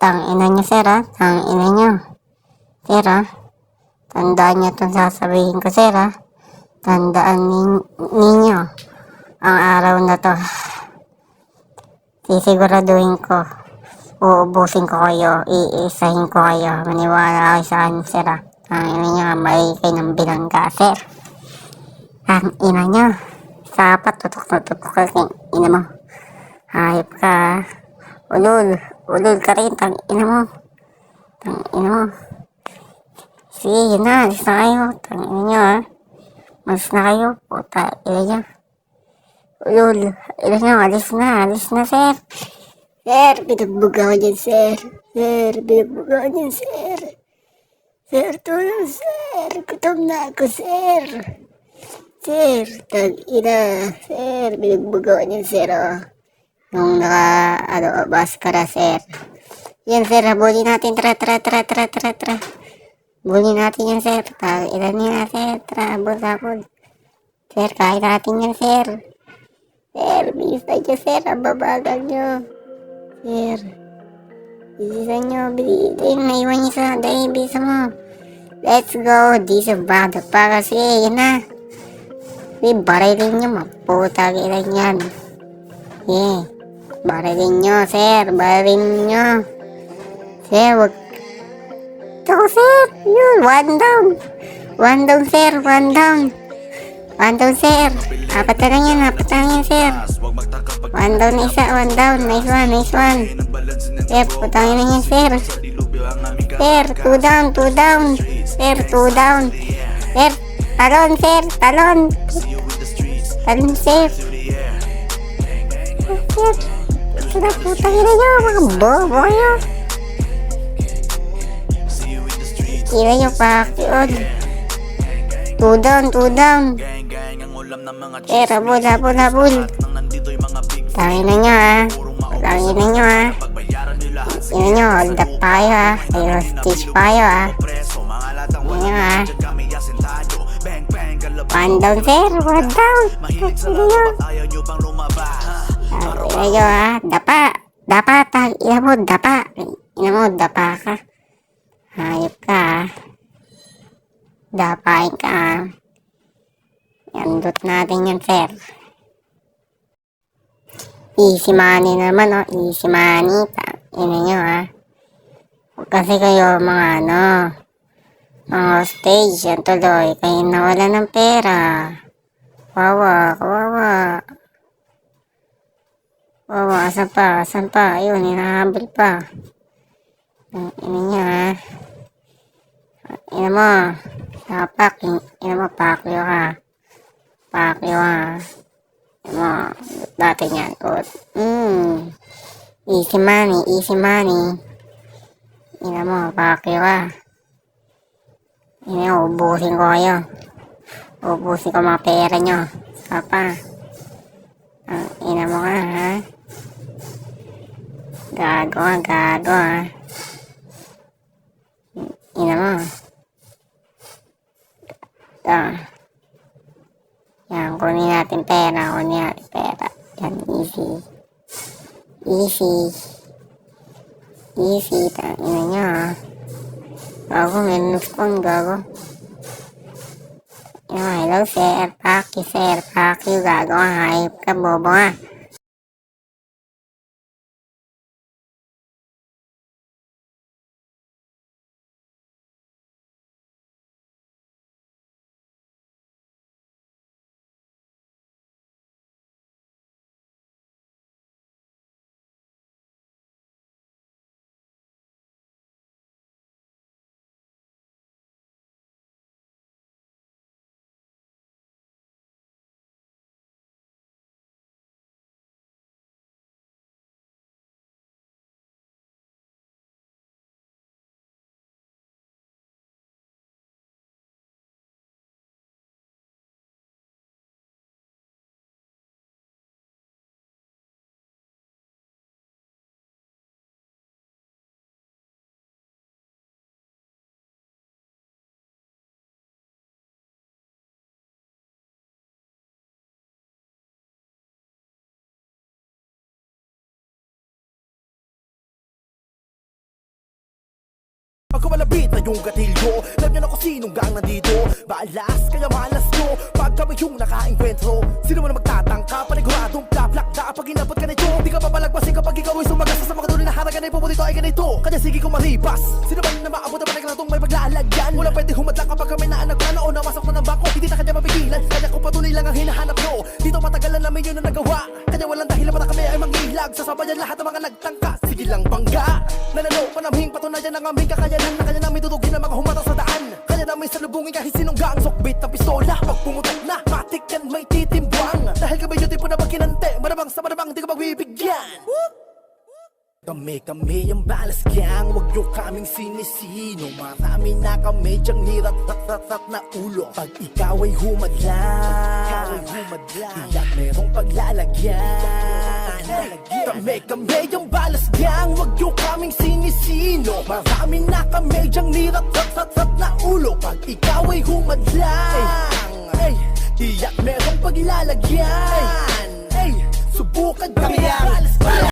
Tangina nyo, sir, ha? Tangina nyo. Sir, ha? Tandaan nyo itong sasabihin ko, sir, ha? Tandaan ninyo ang araw na to. Sisiguraduhin ko. Uubusin ko kayo. Iisahin ko kayo. Maniwala kayo sa akin, sir, ha? Tangina nyo, may kayo ng bilangga, sir. Tangina nyo. Sapat, tutok na tutok ka. Ina mo. Hayop ka, ha? Ulul ka rin, tangina mo. Tangina mo. Sige, yun na, alis na kayo. Tangina nyo, ha. Alis na kayo. Puta, ina nyo. Ulul, ina nyo, alis na, sir. Sir, binagbuga ko dyan, sir. Sir, binagbuga ko dyan, sir. Sir, tulong, sir. Gutom na ako, sir. Sir, tangina. Sir, binagbuga ko dyan, sir, oh. Nung bus para, sir. Yan, sir, habulin natin. Tara. Habulin natin yan, sir. Ilan nyo na, sir. Tara, habol. Sir, kain natin yan, sir. Sir, bilis na nyo, sir. Ang babagal nyo. Sir, bilisan nyo. Bilisan, naiwan nyo sa dahil. Bilisan mo. Let's go. Di sa bado pa kasi. Yan na. Barilin nyo, maputag ilan yan. Yeah. Barilin nyo, sir. Barilin nyo. Sir, wag. Ito, sir. Yun, one down, sir. One down, sir. Apat na lang yan, sir. One down na isa, one down. Nice one. Sir, putangin na yan, sir. Sir, two down. Sir, two down. Sir, talon, sir. Talon, sir. Sir, putangin na nyo, mga bobo kayo. Kira nyo pa, yun. Two down. Sir, habol. Tangin na nyo, ha. Tangin na nyo, ha. Tingnan nyo, hold up pa kayo, ha. Kayo, stage pa kayo, ha. Tingnan nyo, ha. One down, sir. One down. Tingnan nyo. Tingnan nyo, ha. Dapa. Tingnan mo, dapa ka. Hayop ka, ha. Dapain ka, ha. Yandot natin yan, sir. Easy money naman, oh. Easy money. Tingnan nyo, ha. Kasi kayo, mga stage, yan tuloy. Kayo nawala ng pera. Kawawa. Asan pa? Ayun, hinahabol pa. Tingnan nyo, ha. Tingnan mo. Sapak. Tingnan mo, pakyo ka. Tingnan mo, dati yan. Easy money. Tingnan mo, pakyo ka. Tingnan mo, ubusin ko kayo. Ubusin ko mga pera nyo. Sapa. Tingnan mo ka, ha. Gago, ha. Tingnan mo. Ito. Yan, kunin natin pera. Yan, easy. Tingnan nyo, ha. Gago, meron spawn, gago. Hello, sir. Fuck you, gago. Hayop ka, bobo, ha. ko malabit na yung gatilyo. Alam niyo na kung sinong gang nandito. Balas kaya malas nyo pag kami yung nakaengkwentro. Sino mo na magtatangka, paniguradong plaplak na pag inabot ka nito. Di ka papalagpasin kapag ikaw ay sumagasa sa mga tuloy na haragan ay pupunito ay ganito. Kaya sige kong maripas. Sino man na maabot na panaglatong may paglalagyan. Wala pwede humadlang kapag kami naanagana o namasok na ng bangko. Hindi na kanya mapigilan, kaya kung patuloy lang ang hinahanap nyo. Dito matagalan namin yun na nagawa. Kaya walang dahilan para kami ay mangilag. Sasabayan lahat ng mga nagtangka. Sige lang bangga. Nanalo panamhing patunayan ng aming kakayanan. Na kanya namin tutugin ang mga humatang sa daan. Kaya namin salubungin kahit sinong gang. Sokbit ng pistola, pag pumutok na matik yan may titimbang. Dahil kami yung tipo na magkinante. Marabang sa marabang, di ka magbibigyan. Kami ang balas gang, wag nyo kaming sinisino. Marami na kami dyang nirat-rat-rat na ulo. Pag ikaw ay humadlang, tiyak merong paglalagyan. Kami ang balas gang, wag nyo kaming sinisino. Marami na kami dyang nirat-rat-rat na ulo. Pag ikaw ay humadlang, tiyak merong paglalagyan. Subukan kami ang balas gang.